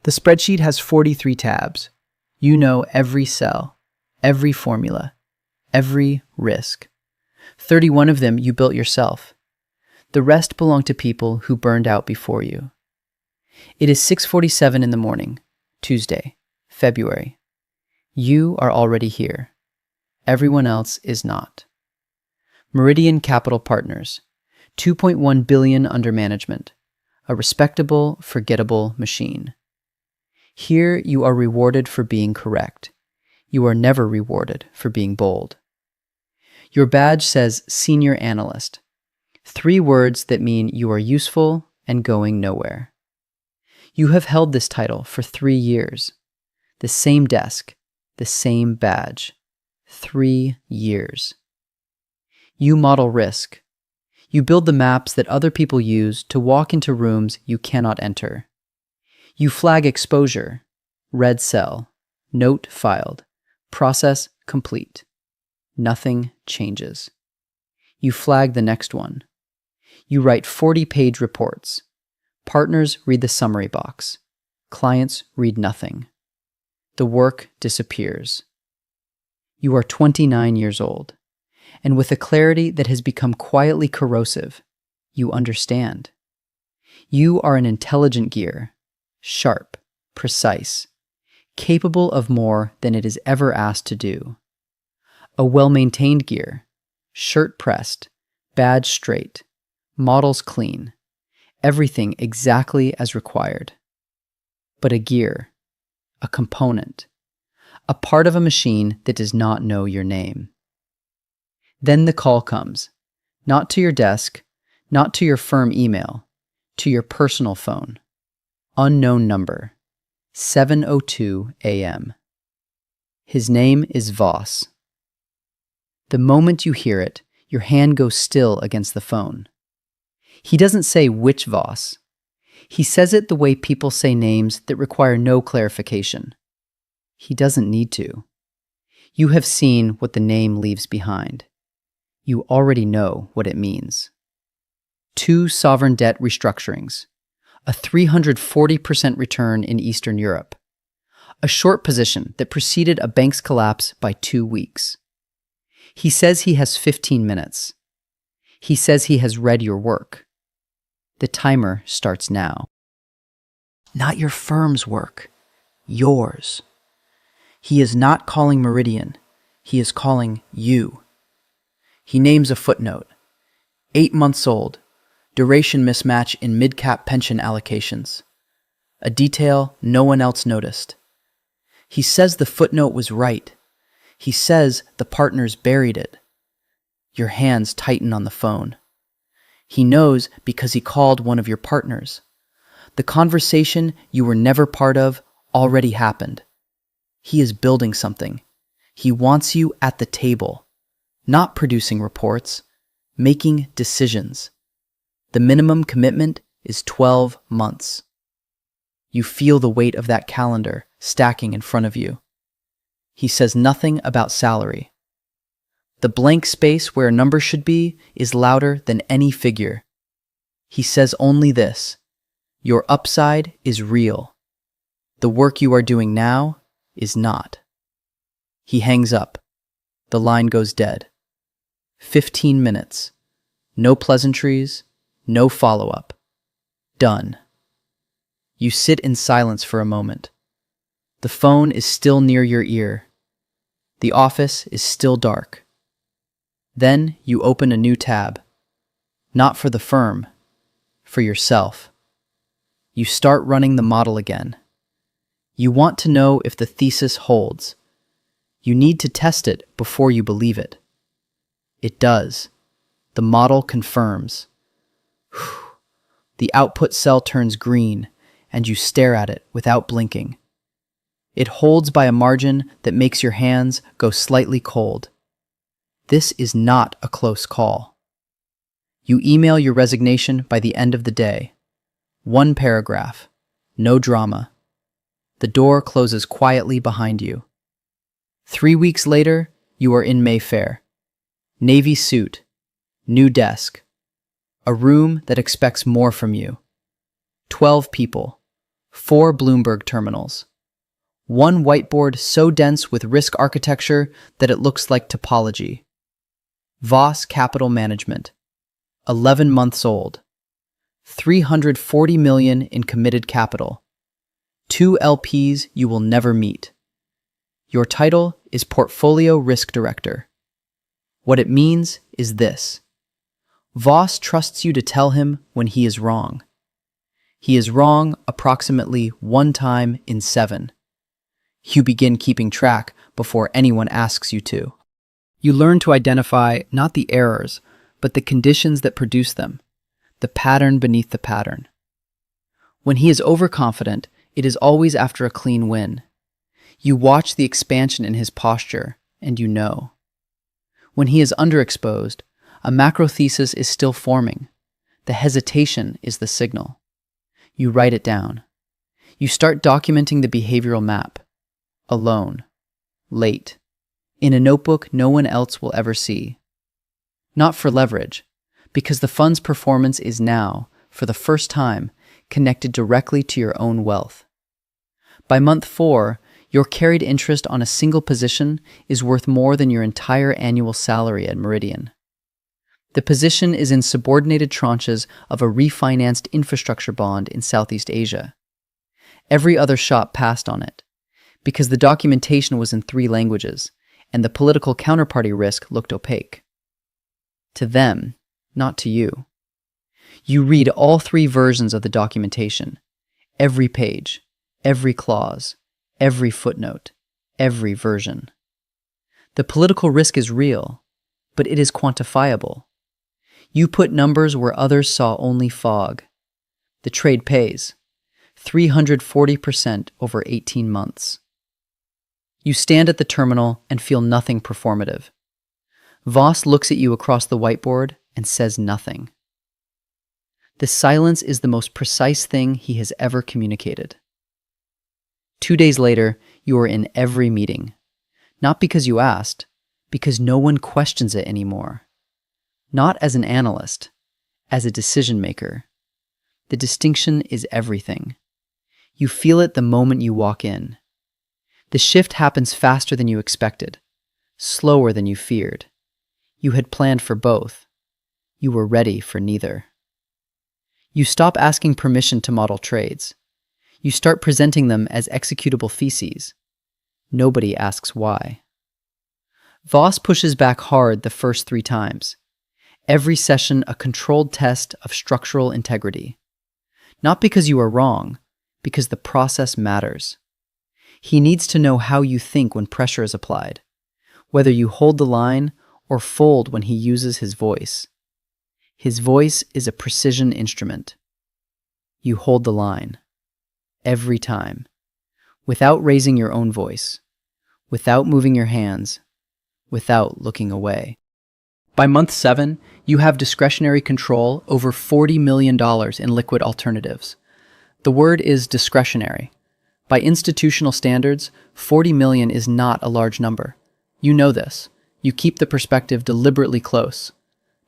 The spreadsheet has 43 tabs. You know every cell, every formula, every risk. 31 of them you built yourself. The rest belong to people who burned out before you. It is 6:47 in the morning, Tuesday, February. You are already here. Everyone else is not. Meridian Capital Partners, 2.1 billion under management, a respectable, forgettable machine. Here you are rewarded for being correct. You are never rewarded for being bold. Your badge says Senior Analyst, 3 words that mean you are useful and going nowhere. You have held this title for 3 years. The same desk, the same badge. 3 years. You model risk. You build the maps that other people use to walk into rooms you cannot enter. You flag exposure, red cell, note filed, process complete. Nothing changes. You flag the next one. You write 40-page reports. Partners read the summary box. Clients read nothing. The work disappears. You are 29 years old, and with a clarity that has become quietly corrosive, you understand. You are an intelligent gear, sharp, precise, capable of more than it is ever asked to do. A well-maintained gear, shirt pressed, badge straight, models clean, everything exactly as required. But a gear, a component, a part of a machine that does not know your name. Then the call comes, not to your desk, not to your firm email, to your personal phone. Unknown number, 7:02 a.m. His name is Voss. The moment you hear it, your hand goes still against the phone. He doesn't say which Voss. He says it the way people say names that require no clarification. He doesn't need to. You have seen what the name leaves behind. You already know what it means. 2 sovereign debt restructurings, a 340% return in Eastern Europe, a short position that preceded a bank's collapse by 2 weeks. He says he has 15 minutes. He says he has read your work. The timer starts now. Not your firm's work, yours. He is not calling Meridian. He is calling you. He names a footnote. 8 months old. Duration mismatch in mid-cap pension allocations. A detail no one else noticed. He says the footnote was right. He says the partners buried it. Your hands tighten on the phone. He knows because he called one of your partners. The conversation you were never part of already happened. He is building something. He wants you at the table, not producing reports, making decisions. The minimum commitment is 12 months. You feel the weight of that calendar stacking in front of you. He says nothing about salary. The blank space where a number should be is louder than any figure. He says only this: your upside is real. The work you are doing now is not. He hangs up. The line goes dead. 15 minutes. No pleasantries, no follow-up. Done. You sit in silence for a moment. The phone is still near your ear. The office is still dark. Then you open a new tab. Not for the firm, for yourself. You start running the model again. You want to know if the thesis holds. You need to test it before you believe it. It does. The model confirms. The output cell turns green, and you stare at it without blinking. It holds by a margin that makes your hands go slightly cold. This is not a close call. You email your resignation by the end of the day. 1 paragraph. No drama. The door closes quietly behind you. 3 weeks later, you are in Mayfair. Navy suit. New desk. A room that expects more from you. 12 people. 4 Bloomberg terminals. 1 whiteboard so dense with risk architecture that it looks like topology. Voss Capital Management. 11 months old. 340 million in committed capital. 2 LPs you will never meet. Your title is Portfolio Risk Director. What it means is this. Voss trusts you to tell him when he is wrong. He is wrong approximately 1 time in 7. You begin keeping track before anyone asks you to. You learn to identify not the errors, but the conditions that produce them, the pattern beneath the pattern. When he is overconfident, it is always after a clean win. You watch the expansion in his posture, and you know. When he is underexposed, a macro thesis is still forming. The hesitation is the signal. You write it down. You start documenting the behavioral map. Alone. Late. In a notebook no one else will ever see. Not for leverage, because the fund's performance is now, for the first time, connected directly to your own wealth. By month 4, your carried interest on a single position is worth more than your entire annual salary at Meridian. The position is in subordinated tranches of a refinanced infrastructure bond in Southeast Asia. Every other shop passed on it, because the documentation was in 3 languages, and the political counterparty risk looked opaque. To them, not to you. You read all 3 versions of the documentation, every page, every clause, every footnote, every version. The political risk is real, but it is quantifiable. You put numbers where others saw only fog. The trade pays, 340% over 18 months. You stand at the terminal and feel nothing performative. Voss looks at you across the whiteboard and says nothing. The silence is the most precise thing he has ever communicated. 2 days later, you are in every meeting. Not because you asked, because no one questions it anymore. Not as an analyst, as a decision maker. The distinction is everything. You feel it the moment you walk in. The shift happens faster than you expected, slower than you feared. You had planned for both. You were ready for neither. You stop asking permission to model trades. You start presenting them as executable theses. Nobody asks why. Voss pushes back hard the first 3 times. Every session a controlled test of structural integrity. Not because you are wrong, because the process matters. He needs to know how you think when pressure is applied, whether you hold the line or fold when he uses his voice. His voice is a precision instrument. You hold the line. Every time. Without raising your own voice. Without moving your hands. Without looking away. By month 7, you have discretionary control over $40 million in liquid alternatives. The word is discretionary. By institutional standards, 40 million is not a large number. You know this. You keep the perspective deliberately close.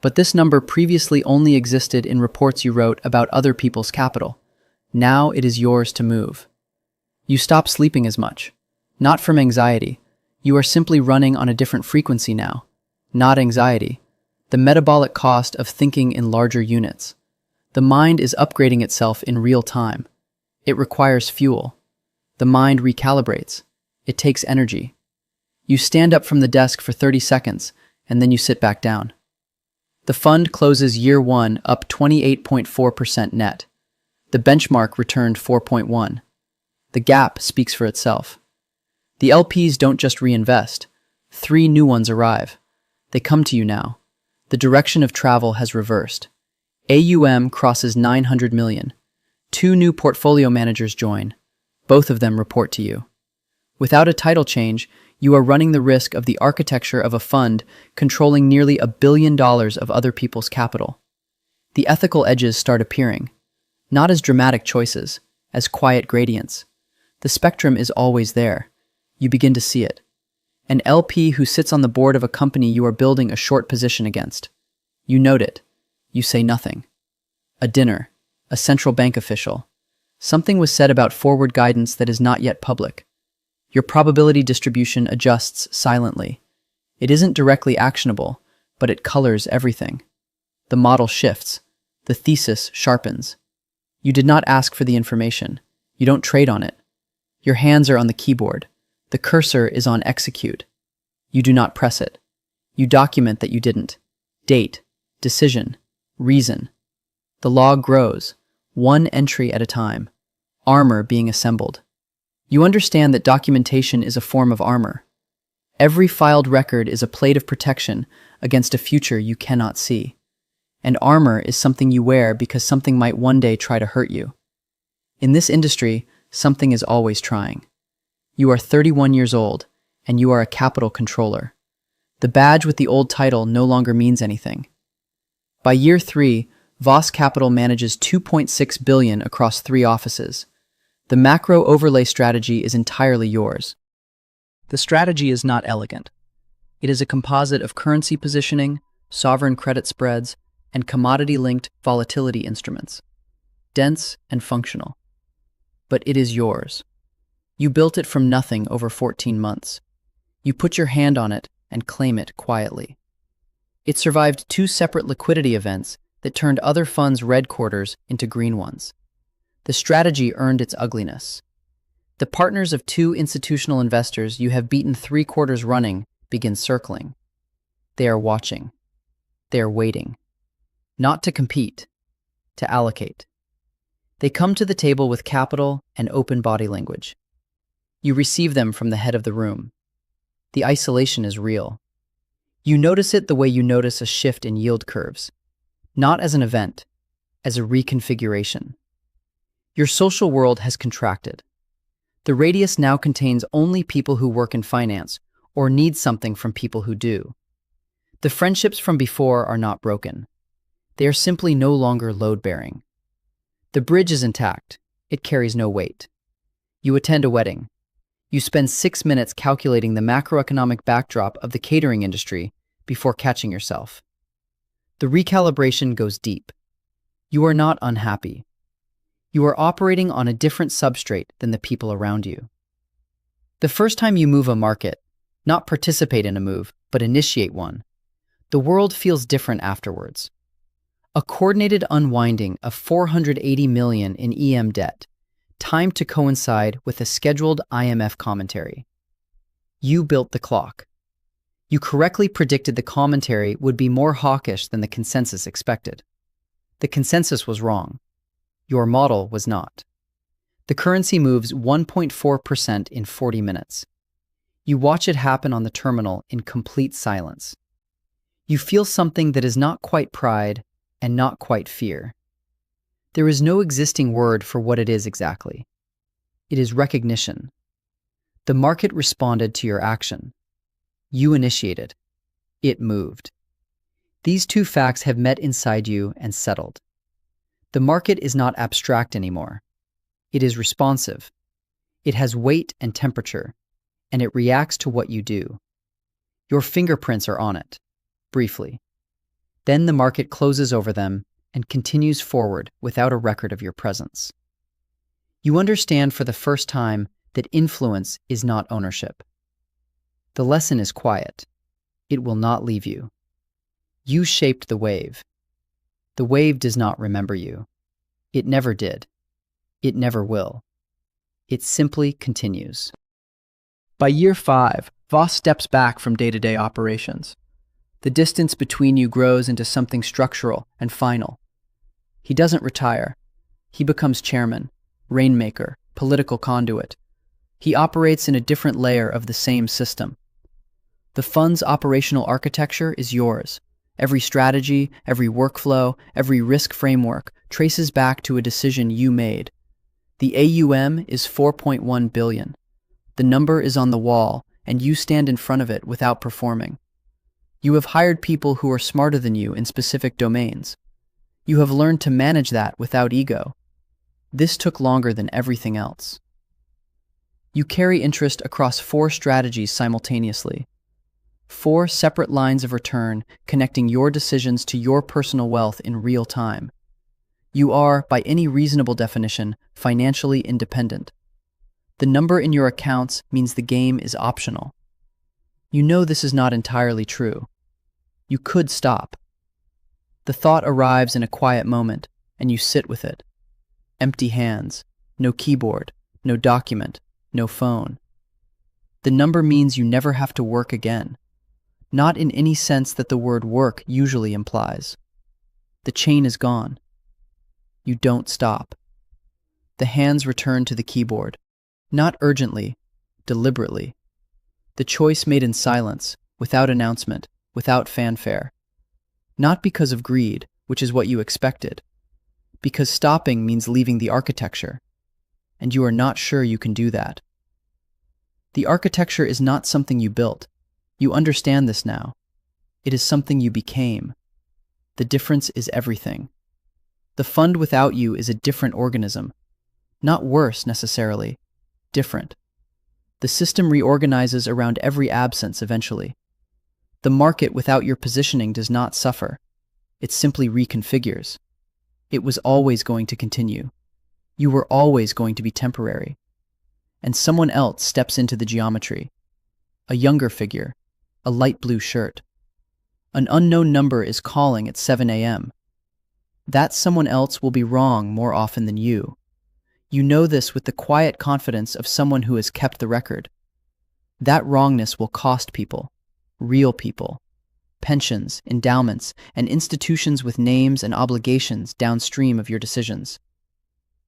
But this number previously only existed in reports you wrote about other people's capital. Now it is yours to move. You stop sleeping as much. Not from anxiety. You are simply running on a different frequency now. Not anxiety. The metabolic cost of thinking in larger units. The mind is upgrading itself in real time. It requires fuel. The mind recalibrates. It takes energy. You stand up from the desk for 30 seconds, and then you sit back down. The fund closes year 1 up 28.4% net. The benchmark returned 4.1. The gap speaks for itself. The LPs don't just reinvest. 3 new ones arrive. They come to you now. The direction of travel has reversed. AUM crosses 900 million. 2 new portfolio managers join. Both of them report to you. Without a title change, you are running the risk of the architecture of a fund controlling nearly $1 billion of other people's capital. The ethical edges start appearing, not as dramatic choices, as quiet gradients. The spectrum is always there. You begin to see it. An LP who sits on the board of a company you are building a short position against. You note it. You say nothing. A dinner. A central bank official. Something was said about forward guidance that is not yet public. Your probability distribution adjusts silently. It isn't directly actionable, but it colors everything. The model shifts. The thesis sharpens. You did not ask for the information. You don't trade on it. Your hands are on the keyboard. The cursor is on execute. You do not press it. You document that you didn't. Date, decision, reason. The log grows, one entry at a time. Armor being assembled. You understand that documentation is a form of armor. Every filed record is a plate of protection against a future you cannot see. And armor is something you wear because something might one day try to hurt you. In this industry, something is always trying. You are 31 years old, and you are a capital controller. The badge with the old title no longer means anything. By year 3, Voss Capital manages $2.6 billion across 3 offices. The macro overlay strategy is entirely yours. The strategy is not elegant. It is a composite of currency positioning, sovereign credit spreads, and commodity-linked volatility instruments. Dense and functional. But it is yours. You built it from nothing over 14 months. You put your hand on it and claim it quietly. It survived 2 separate liquidity events that turned other funds' red quarters into green ones. The strategy earned its ugliness. The partners of 2 institutional investors you have beaten 3 quarters running begin circling. They are watching. They are waiting. Not to compete, to allocate. They come to the table with capital and open body language. You receive them from the head of the room. The isolation is real. You notice it the way you notice a shift in yield curves, not as an event, as a reconfiguration. Your social world has contracted. The radius now contains only people who work in finance or need something from people who do. The friendships from before are not broken. They are simply no longer load-bearing. The bridge is intact. It carries no weight. You attend a wedding. You spend 6 minutes calculating the macroeconomic backdrop of the catering industry before catching yourself. The recalibration goes deep. You are not unhappy. You are operating on a different substrate than the people around you. The first time you move a market, not participate in a move, but initiate one, the world feels different afterwards. A coordinated unwinding of $480 million in EM debt, timed to coincide with a scheduled IMF commentary. You built the clock. You correctly predicted the commentary would be more hawkish than the consensus expected. The consensus was wrong. Your model was not. The currency moves 1.4% in 40 minutes. You watch it happen on the terminal in complete silence. You feel something that is not quite pride and not quite fear. There is no existing word for what it is exactly. It is recognition. The market responded to your action. You initiated. It moved. These 2 facts have met inside you and settled. The market is not abstract anymore. It is responsive. It has weight and temperature, and it reacts to what you do. Your fingerprints are on it, briefly. Then the market closes over them and continues forward without a record of your presence. You understand for the first time that influence is not ownership. The lesson is quiet. It will not leave you. You shaped the wave. The wave does not remember you. It never did. It never will. It simply continues. By year 5, Voss steps back from day-to-day operations. The distance between you grows into something structural and final. He doesn't retire. He becomes chairman, rainmaker, political conduit. He operates in a different layer of the same system. The fund's operational architecture is yours. Every strategy, every workflow, every risk framework traces back to a decision you made. The AUM is $4.1 billion. The number is on the wall, and you stand in front of it without performing. You have hired people who are smarter than you in specific domains. You have learned to manage that without ego. This took longer than everything else. You carry interest across 4 strategies simultaneously. 4 separate lines of return connecting your decisions to your personal wealth in real time. You are, by any reasonable definition, financially independent. The number in your accounts means the game is optional. You know this is not entirely true. You could stop. The thought arrives in a quiet moment, and you sit with it. Empty hands, no keyboard, no document, no phone. The number means you never have to work again, not in any sense that the word work usually implies. The chain is gone. You don't stop. The hands return to the keyboard, not urgently, deliberately. The choice made in silence, without announcement, without fanfare. Not because of greed, which is what you expected, because stopping means leaving the architecture, and you are not sure you can do that. The architecture is not something you built. You understand this now. It is something you became. The difference is everything. The fund without you is a different organism. Not worse, necessarily. Different. The system reorganizes around every absence eventually. The market without your positioning does not suffer. It simply reconfigures. It was always going to continue. You were always going to be temporary. And someone else steps into the geometry. A younger figure, a light blue shirt. An unknown number is calling at 7 a.m. That someone else will be wrong more often than you. You know this with the quiet confidence of someone who has kept the record. That wrongness will cost people, real people, pensions, endowments, and institutions with names and obligations downstream of your decisions.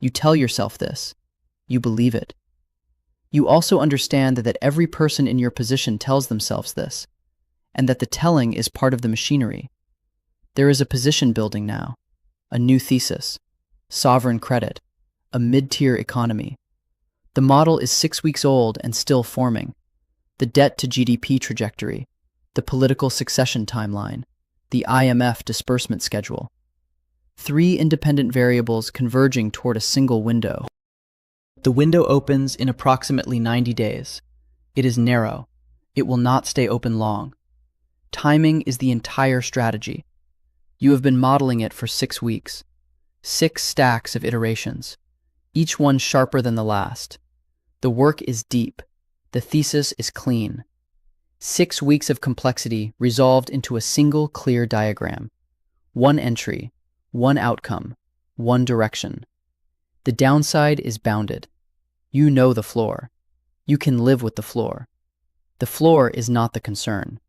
You tell yourself this. You believe it. You also understand that every person in your position tells themselves this, and that the telling is part of the machinery. There is a position building now, a new thesis, sovereign credit, a mid-tier economy. The model is 6 weeks old and still forming. The debt to GDP trajectory, the political succession timeline, the IMF disbursement schedule. 3 independent variables converging toward a single window. The window opens in approximately 90 days. It is narrow. It will not stay open long. Timing is the entire strategy. You have been modeling it for 6 weeks. 6 stacks of iterations, each one sharper than the last. The work is deep. The thesis is clean. 6 weeks of complexity resolved into a single clear diagram. One entry, one outcome, one direction. The downside is bounded. You know the floor. You can live with the floor. The floor is not the concern.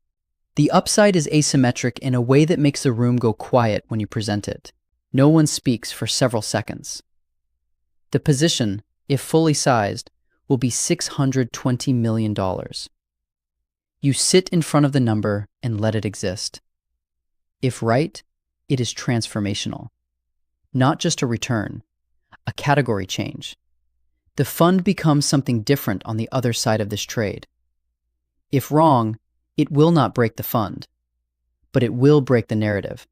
The upside is asymmetric in a way that makes the room go quiet when you present it. No one speaks for several seconds. The position, if fully sized, will be $620 million. You sit in front of the number and let it exist. If right, it is transformational. Not just a return, a category change. The fund becomes something different on the other side of this trade. If wrong, it will not break the fund, but it will break the narrative.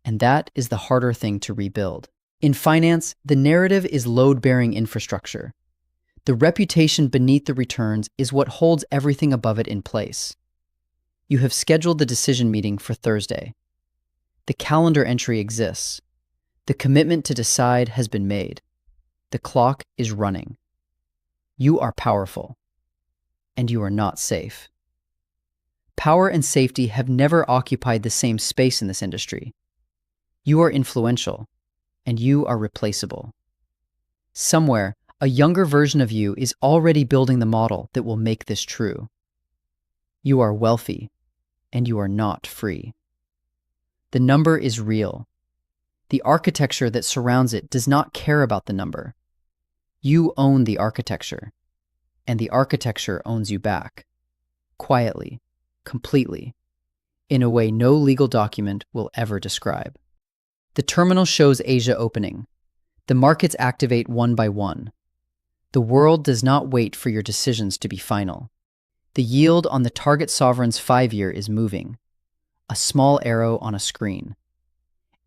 And that is the harder thing to rebuild. In finance, the narrative is load-bearing infrastructure. The reputation beneath the returns is what holds everything above it in place. You have scheduled the decision meeting for Thursday. The calendar entry exists. The commitment to decide has been made. The clock is running. You are powerful, and you are not safe. Power and safety have never occupied the same space in this industry. You are influential, and you are replaceable. Somewhere, a younger version of you is already building the model that will make this true. You are wealthy, and you are not free. The number is real. The architecture that surrounds it does not care about the number. You own the architecture, and the architecture owns you back, quietly, completely, in a way no legal document will ever describe. The terminal shows Asia opening. The markets activate one by one. The world does not wait for your decisions to be final. The yield on the target sovereign's 5-year is moving, a small arrow on a screen,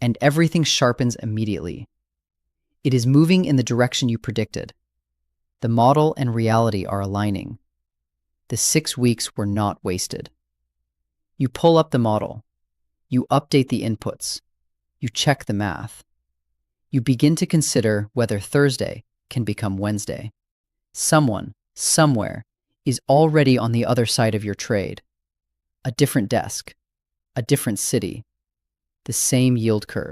and everything sharpens immediately. It is moving in the direction you predicted. The model and reality are aligning. The 6 weeks were not wasted. You pull up the model. You update the inputs. You check the math. You begin to consider whether Thursday can become Wednesday. Someone, somewhere, is already on the other side of your trade. A different desk, a different city, the same yield curve.